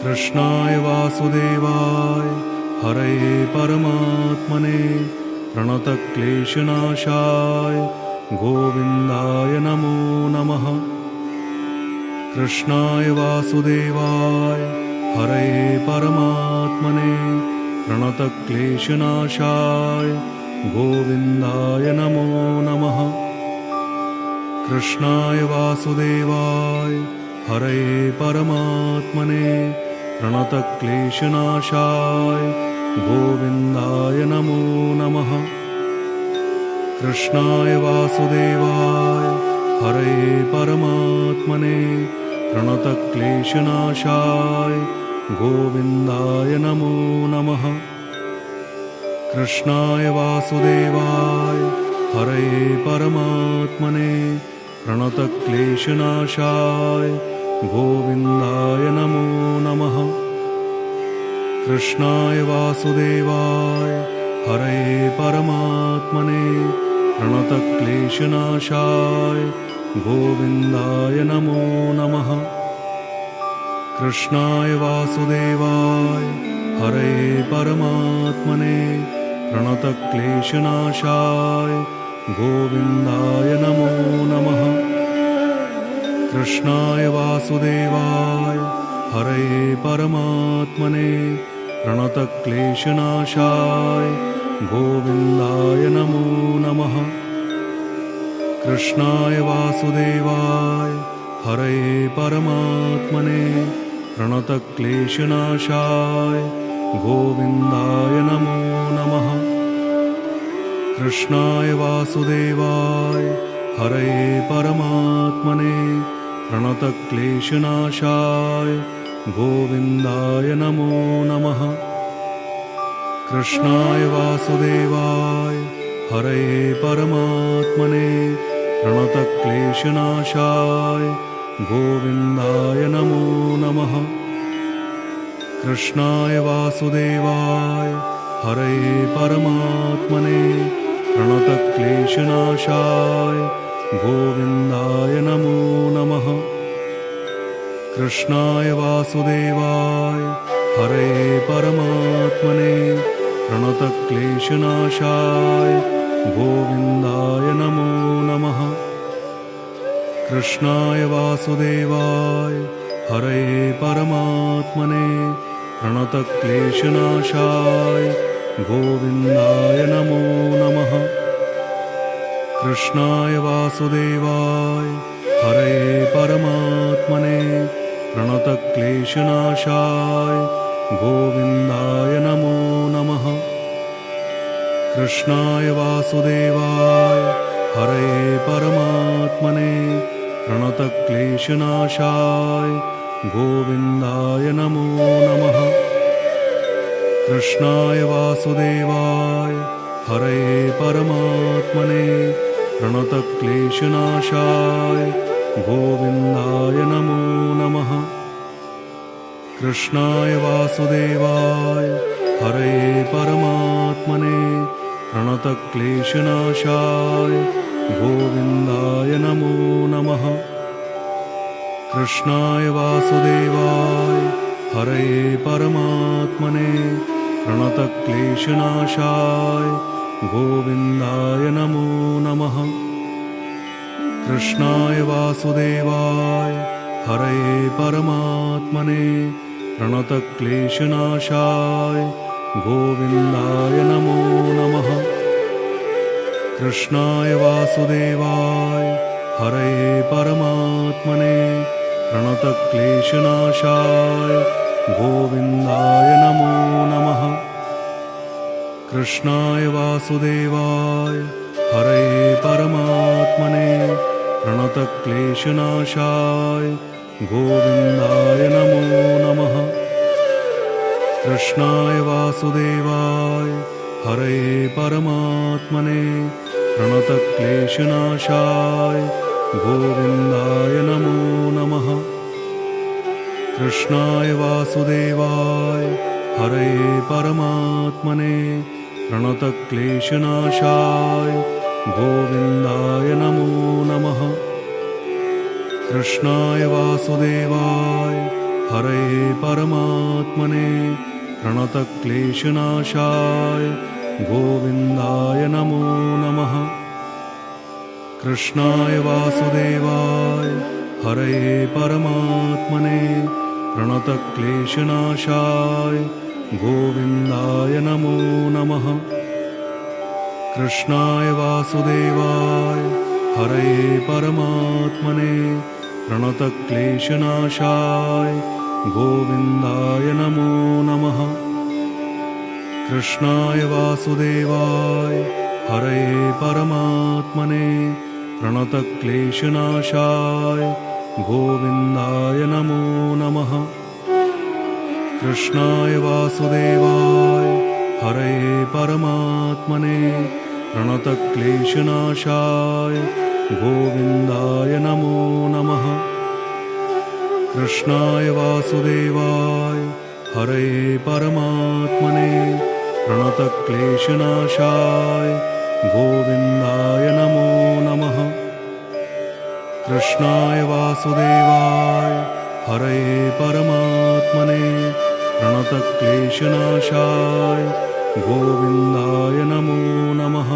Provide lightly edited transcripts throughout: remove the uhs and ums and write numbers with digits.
कृष्णाय वासुदेवाय हरये परमात्मने प्रणतक्लेशनाशाय गोविन्दाय नमो नमः। कृष्णाय वासुदेवाय हरये परमात्मने प्रणतक्लेशनाशाय गोविन्दाय नमो नमः। कृष्णाय वासुदेवाय हरये परमात्मने प्रणतक्लेशनाशाय गोविन्दाय नमो नमः। कृष्णाय वासुदेवाय हरये परमात्मने प्रणतक्लेशनाशाय गोविन्दाय नमो नमः। कृष्णाय वासुदेवाय हरये परमात्मने प्रणतक्लेशनाशाय गोविन्दाय नमो नमः। कृष्णाय वासुदेवाय हरये परमात्मने प्रणतक्लेशनाशाय गोविन्दाय नमो नमः। कृष्णाय वासुदेवाय हरये परमात्मने प्रणतक्लेशनाशाय गोविन्दाय नमो नमः। कृष्णाय वासुदेवाय हरये परमात्मने प्रणतक्लेशनाशाय गोविन्दाय नमो नमः। कृष्णाय वासुदेवाय हरये परमात्मने प्रणतक्लेशनाशाय गोविन्दाय नमो नमः। कृष्णाय वासुदेवाय हरये परमात्मने प्रणतक्लेशनाशाय गोविन्दाय नमो नमः। कृष्णाय वासुदेवाय हरये परमात्मने प्रणतक्लेशनाशाय गोविन्दाय नमो नमः। कृष्णाय वासुदेवाय हरये परमात्मने प्रणतक्लेशनाशाय गोविन्दाय नमो नमः। कृष्णाय वासुदेवाय हरये परमात्मने प्रणतक्लेशनाशाय गोविन्दाय नमो नमः। कृष्णाय वासुदेवाय हरये परमात्मने प्रणतक्लेशनाशाय गोविन्दाय नमो नमः। कृष्णाय वासुदेवाय हरये परमात्मने प्रणतक्लेशनाशाय गोविन्दाय नमो नमः। कृष्णाय वासुदेवाय हरये परमात्मने प्रणतक्लेशनाशाय गोविन्दाय नमो नमः। कृष्णाय वासुदेवाय हरये परमात्मने प्रणतक्लेशनाशाय गोविन्दाय नमो नमः। कृष्णाय वासुदेवाय हरये परमात्मने प्रणतक्लेशनाशाय गोविन्दाय नमो नमः। कृष्णाय वासुदेवाय हरये परमात्मने प्रणतक्लेशनाशाय गोविन्दाय नमो नमः। कृष्णाय वासुदेवाय हरये परमात्मने प्रणतक्लेशनाशाय गोविन्दाय नमो नमः। कृष्णाय वासुदेवाय हरये परमात्मने प्रणतक्लेशनाशाय गोविन्दाय नमो नमः। कृष्णाय वासुदेवाय हरये परमात्मने प्रणतक्लेशनाशाय गोविन्दाय नमो नमः। कृष्णाय वासुदेवाय हरये परमात्मने प्रणतक्लेशनाशाय गोविन्दाय नमो नमः। कृष्णाय वासुदेवाय हरये परमात्मने प्रणतक्लेशनाशाय गोविन्दाय नमो नमः। कृष्णाय वासुदेवाय हरये परमात्मने प्रणतक्लेशनाशाय गोविन्दाय नमो नमः। कृष्णाय वासुदेवाय हरये परमात्मने प्रणतक्लेशनाशाय गोविन्दाय नमो नमः। कृष्णाय वासुदेवाय हरये परमात्मने प्रणतक्लेशनाशाय गोविन्दाय नमो नमः। कृष्णाय वासुदेवाय हरये परमात्मने प्रणतक्लेशनाशाय गोविन्दाय नमो नमः। कृष्णाय वासुदेवाय हरये परमात्मने प्रणतक्लेशनाशाय गोविन्दाय नमो नमः। कृष्णाय वासुदेवाय हरये परमात्मने प्रणतक्लेशनाशाय गोविन्दाय नमो नमः। कृष्णाय वासुदेवाय हरये परमात्मने प्रणतक्लेशनाशाय गोविन्दाय नमो नमः।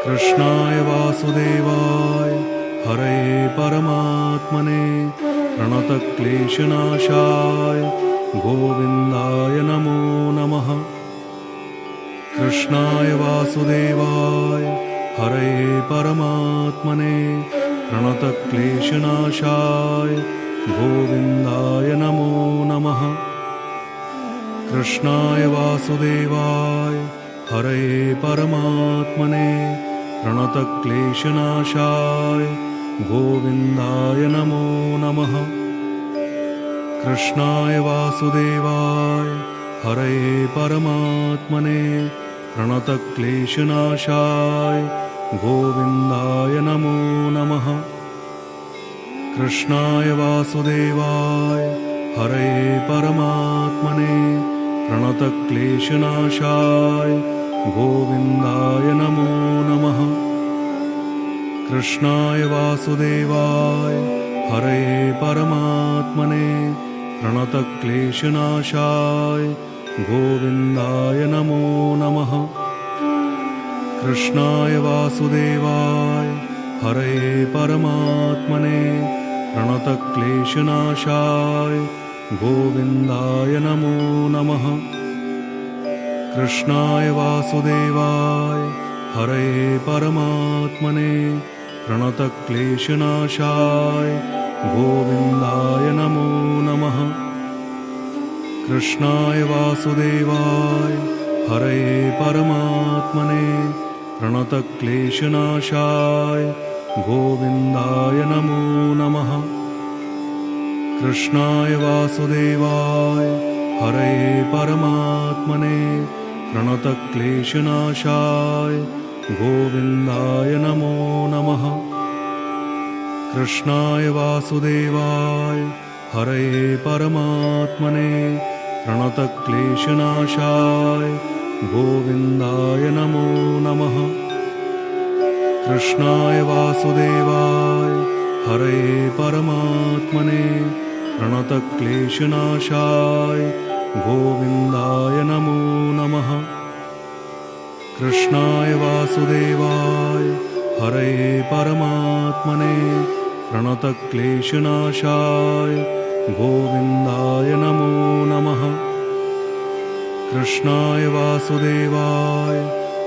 कृष्णाय वासुदेवाय हरये परमात्मने प्रणतक्लेशनाशाय गोविन्दाय नमो नमः। कृष्णाय वासुदेवाय हरये परमात्मने प्रणतक्लेशनाशाय गोविन्दाय नमो नमः। कृष्णाय वासुदेवाय हरये परमात्मने प्रणतक्लेशनाशाय गोविन्दाय नमो नमः। कृष्णाय वासुदेवाय हरये परमात्मने प्रणतक्लेशनाशाय गोविन्दाय नमो नमः। कृष्णाय वासुदेवाय हरये परमात्मने प्रणतक्लेशनाशाय गोविन्दाय नमो नमः। कृष्णाय वासुदेवाय हरये परमात्मने प्रणतक्लेशनाशाय गोविन्दाय नमो नमः। कृष्णाय वासुदेवाय हरये परमात्मने प्रणतक्लेशनाशाय गोविन्दाय नमो नमः। कृष्णाय वासुदेवाय हरये परमात्मने प्रणतक्लेशनाशाय गोविन्दाय नमो नमः। कृष्णाय वासुदेवाय हरये परमात्मने प्रणतक्लेशनाशाय गोविन्दाय नमो नमः। कृष्णाय वासुदेवाय हरये परमात्मने प्रणतक्लेशनाशाय गोविन्दाय नमो नमः। कृष्णाय वासुदेवाय हरये परमात्मने प्रणतक्लेशनाशाय गोविन्दाय नमो नमः। कृष्णाय वासुदेवाय हरये परमात्मने प्रणतक्लेशनाशाय गोविन्दाय नमो नमः। कृष्णाय वासुदेवाय हरये परमात्मने प्रणतक्लेशनाशाय गोविन्दाय नमो नमः। कृष्णाय वासुदेवाय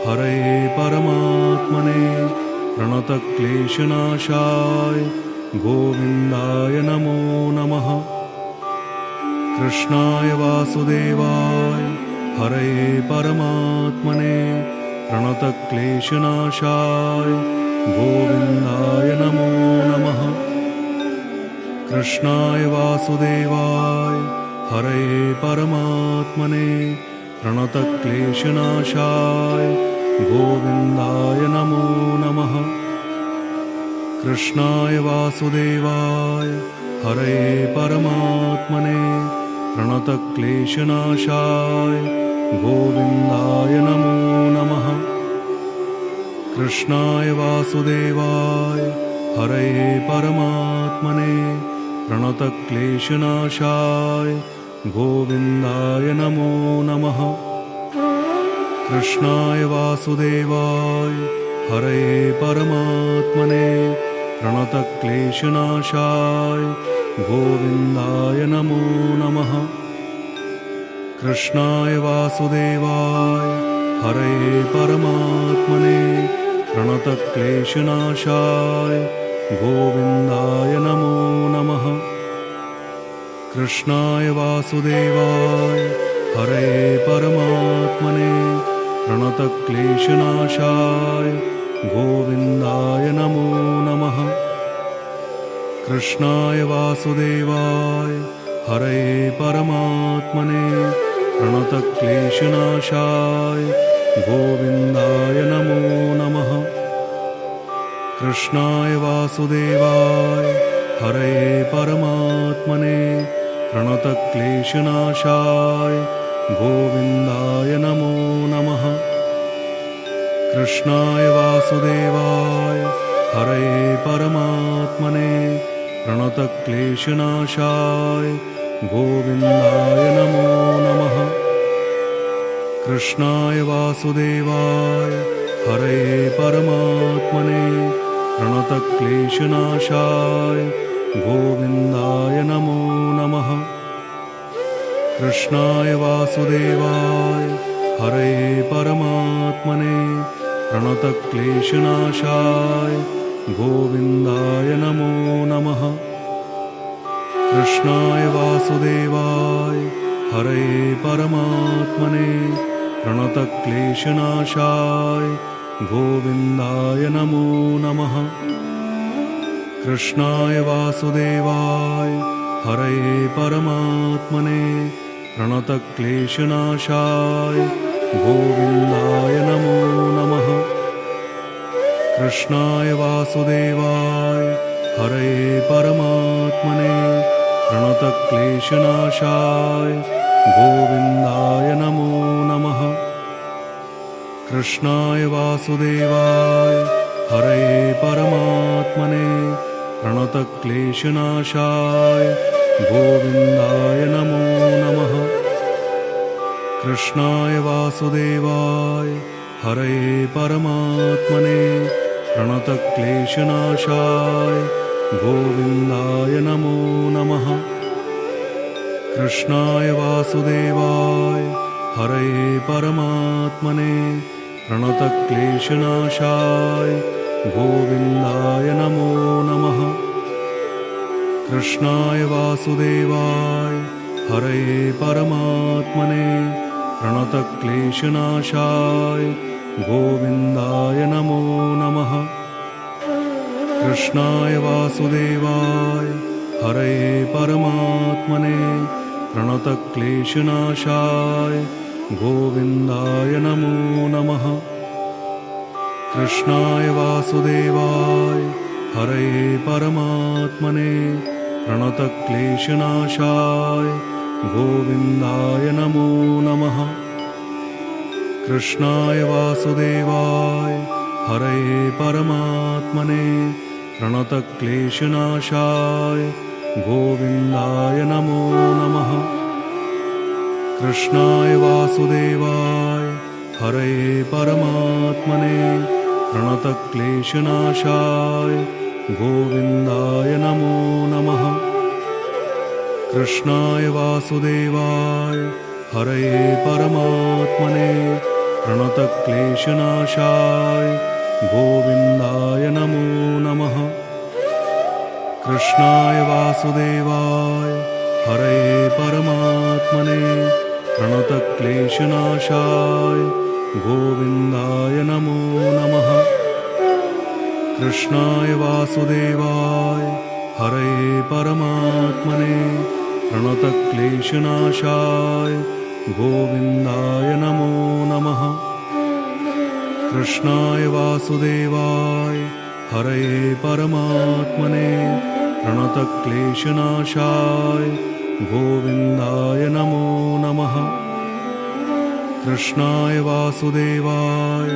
हरये परमात्मने प्रणतक्लेशनाशाय गोविन्दाय नमो नमः। कृष्णाय वासुदेवाय हरये परमात्मने प्रणतक्लेशनाशाय गोविन्दाय नमो नमः। कृष्णाय वासुदेवाय हरये परमात्मने प्रणतक्लेशनाशाय गोविन्दाय नमो नमः। कृष्णाय वासुदेवाय हरये परमात्मने प्रणतक्लेशनाशाय गोविन्दाय नमो नमः। कृष्णाय वासुदेवाय हरये परमात्मने प्रणतक्लेशनाशाय गोविन्दाय नमो नमः। कृष्णाय वासुदेवाय हरये परमात्मने प्रणतक्लेशनाशाय गोविन्दाय नमो नमः। कृष्णाय वासुदेवाय हरये परमात्मने प्रणतक्लेशनाशाय गोविन्दाय नमो नमः। कृष्णाय वासुदेवाय हरये परमात्मने प्रणतक्लेशनाशाय गोविन्दाय नमो नमः। कृष्णाय वासुदेवाय हरये परमात्मने प्रणतक्लेशनाशाय गोविन्दाय नमो नमः। कृष्णाय वासुदेवाय हरये परमात्मने प्रणतक्लेशनाशाय गोविन्दाय नमो नमः। कृष्णाय वासुदेवाय हरये परमात्मने प्रणतक्लेशनाशाय गोविन्दाय नमो नमः। कृष्णाय वासुदेवाय हरये परमात्मने प्रणतक्लेशनाशाय गोविन्दाय नमो नमः। कृष्णाय वासुदेवाय हरये परमात्मने प्रणतक्लेशनाशाय गोविन्दाय नमो नमः। कृष्णाय वासुदेवाय हरये परमात्मने प्रणतक्लेशनाशाय गोविन्दाय नमो नमः। कृष्णाय वासुदेवाय हरये परमात्मने प्रणतक्लेशनाशाय गोविन्दाय नमो नमः। कृष्णाय वासुदेवाय हरये परमात्मने प्रणतक्लेशनाशाय गोविन्दाय नमो नमः। कृष्णाय वासुदेवाय हरये परमात्मने प्रणतक्लेशनाशाय गोविन्दाय नमो नमः। कृष्णाय वासुदेवाय हरये परमात्मने प्रणतक्लेशनाशाय गोविन्दाय नमो नमः। कृष्णाय वासुदेवाय हरये परमात्मने प्रणतक्लेशनाशाय गोविन्दाय नमो नमः। कृष्णाय वासुदेवाय हरये परमात्मने प्रणतक्लेशनाशाय गोविन्दाय नमो नमः। कृष्णाय वासुदेवाय हरये परमात्मने प्रणतक्लेशनाशाय गोविन्दाय नमो नमः। कृष्णाय वासुदेवाय हरये परमात्मने प्रणतक्लेशनाशाय गोविन्दाय नमो नमः। कृष्णाय वासुदेवाय हरये परमात्मने प्रणतक्लेशनाशाय गोविन्दाय नमो नमः। कृष्णाय वासुदेवाय हरये परमात्मने प्रणतक्लेशनाशाय गोविन्दाय नमो नमः। कृष्णाय वासुदेवाय हरये परमात्मने प्रणतक्लेशनाशाय गोविन्दाय नमो नमः। कृष्णाय वासुदेवाय हरये परमात्मने प्रणतक्लेशनाशाय गोविन्दाय नमो नमः। कृष्णाय वासुदेवाय हरये परमात्मने प्रणतक्लेशनाशाय गोविन्दाय नमो नमः। कृष्णाय वासुदेवाय हरये परमात्मने प्रणतक्लेशनाशाय गोविन्दाय नमो नमः। कृष्णाय वासुदेवाय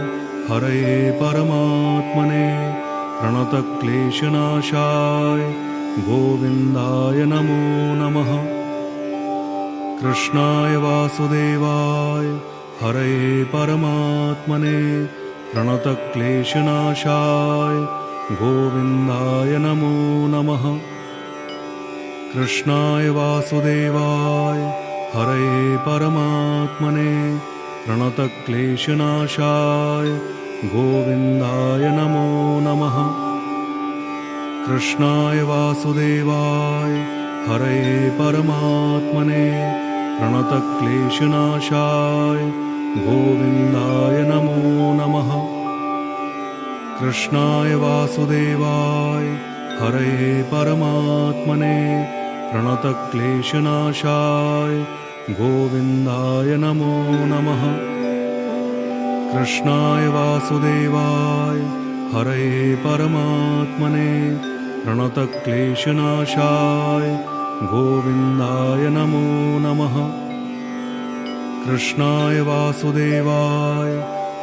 हरये परमात्मने प्रणतक्लेशनाशाय गोविन्दाय नमो नमः। कृष्णाय वासुदेवाय हरये परमात्मने प्रणतक्लेशनाशाय गोविन्दाय नमो नमः। कृष्णाय वासुदेवाय हरये परमात्मने प्रणतक्लेशनाशाय गोविन्दाय नमो नमः। कृष्णाय वासुदेवाय हरये परमात्मने प्रणतक्लेशनाशाय गोविन्दाय नमो नमः। कृष्णाय वासुदेवाय हरये परमात्मने प्रणतक्लेशनाशाय गोविन्दाय नमो नमः। कृष्णाय वासुदेवाय हरये परमात्मने प्रणतक्लेशनाशाय गोविन्दाय नमो नमः। कृष्णाय वासुदेवाय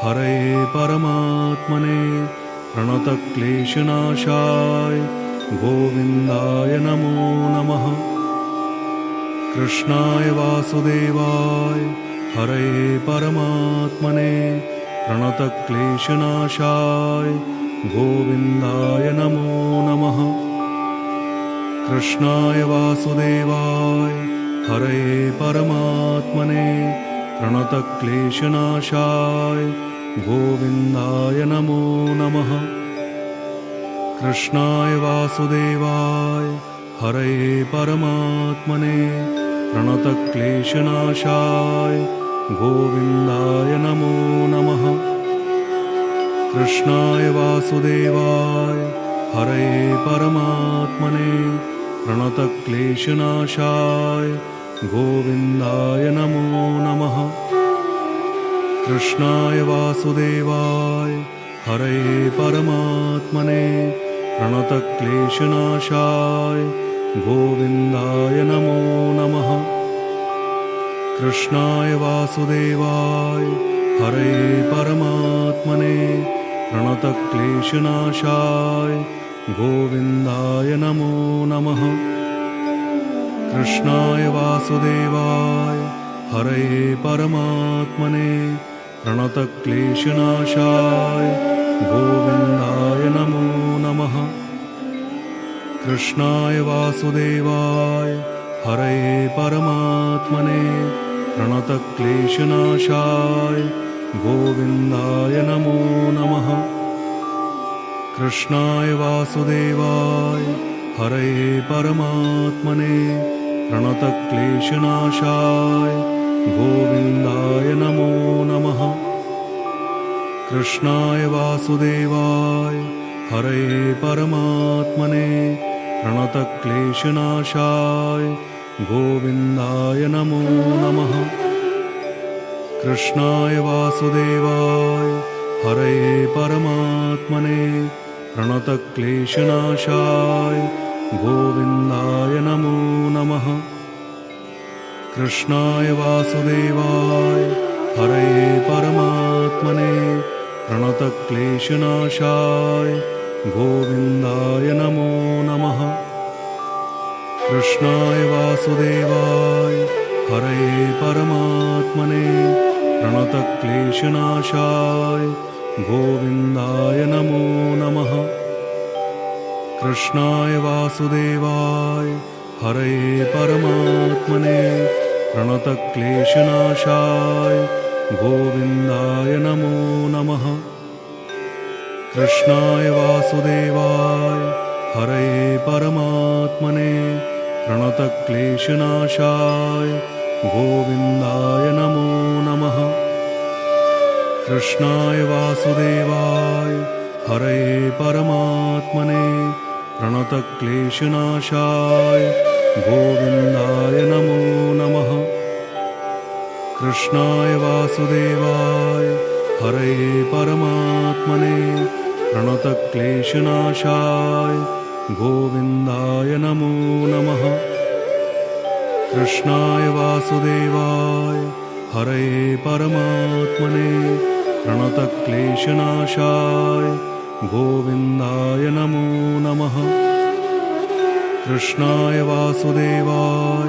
हरये परमात्मने प्रणतक्लेशनाशाय गोविन्दाय नमो नमः। कृष्णाय वासुदेवाय हरये परमात्मने प्रणतक्लेशनाशाय गोविन्दाय नमो नमः। कृष्णाय वासुदेवाय हरये परमात्मने प्रणतक्लेशनाशाय गोविन्दाय नमो नमः। कृष्णाय वासुदेवाय हरये परमात्मने प्रणतक्लेशनाशाय गोविन्दाय नमो नमः। कृष्णाय वासुदेवाय हरये परमात्मने प्रणतक्लेशनाशाय गोविन्दाय नमो नमः। कृष्णाय वासुदेवाय हरये परमात्मने प्रणतक्लेशनाशाय गोविन्दाय नमो नमः। कृष्णाय वासुदेवाय हरये परमात्मने प्रणतक्लेशनाशाय गोविन्दाय नमो नमः। कृष्णाय वासुदेवाय हरये परमात्मने प्रणतक्लेशनाशाय गोविन्दाय नमो नमः। कृष्णाय वासुदेवाय हरये परमात्मने प्रणतक्लेशनाशाय गोविन्दाय नमो नमः। कृष्णाय वासुदेवाय हरये परमात्मने प्रणतक्लेशनाशाय गोविन्दाय नमो नमः। कृष्णाय वासुदेवाय हरये परमात्मने प्रणतक्लेशनाशाय गोविन्दाय नमो नमः। कृष्णाय वासुदेवाय हरये परमात्मने प्रणतक्लेशनाशाय गोविन्दाय नमो नमः। कृष्णाय वासुदेवाय हरये परमात्मने प्रणतक्लेशनाशाय गोविन्दाय नमो नमः। कृष्णाय वासुदेवाय हरये परमात्मने प्रणतक्लेशनाशाय गोविन्दाय नमो नमः। कृष्णाय वासुदेवाय हरये परमात्मने प्रणतक्लेशनाशाय गोविन्दाय नमो नमः। कृष्णाय वासुदेवाय हरये परमात्मने प्रणतक्लेशनाशाय गोविन्दाय नमो नमः। कृष्णाय वासुदेवाय हरये परमात्मने प्रणतक्लेशनाशाय गोविन्दाय नमो नमः। कृष्णाय वासुदेवाय हरये परमात्मने प्रणतक्लेशनाशाय गोविन्दाय नमो नमः। कृष्णाय वासुदेवाय हरये परमात्मने प्रणतक्लेशनाशाय गोविन्दाय नमो नमः। कृष्णाय वासुदेवाय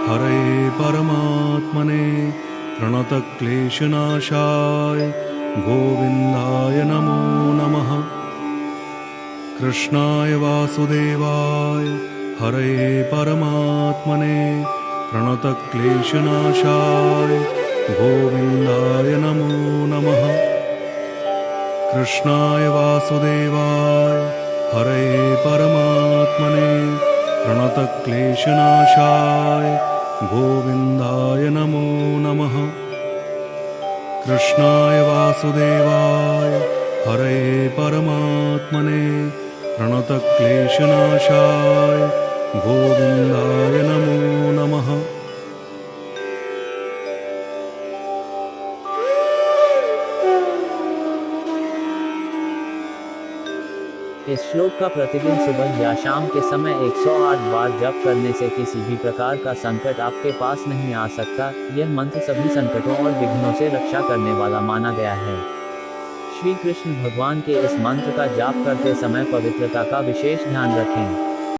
हरये परमात्मने प्रणतक्लेशनाशाय गोविन्दाय नमो नमः। कृष्णाय वासुदेवाय हरये परमात्मने प्रणतक्लेशनाशाय गोविन्दाय नमो नमः। कृष्णाय वासुदेवाय हरये परमात्मने प्रणतक्लेशनाशाय गोविन्दाय नमो नमः। कृष्णाय वासुदेवाय हरये परमात्मने प्रणतक्लेशनाशाय गोविन्दाय नमो नमः। इस श्लोक का प्रतिदिन सुबह या शाम के समय 108 बार जप करने से किसी भी प्रकार का संकट आपके पास नहीं आ सकता। यह मंत्र सभी संकटों और विघ्नों से रक्षा करने वाला माना गया है। श्री कृष्ण भगवान के इस मंत्र का जाप करते समय पवित्रता का विशेष ध्यान रखें।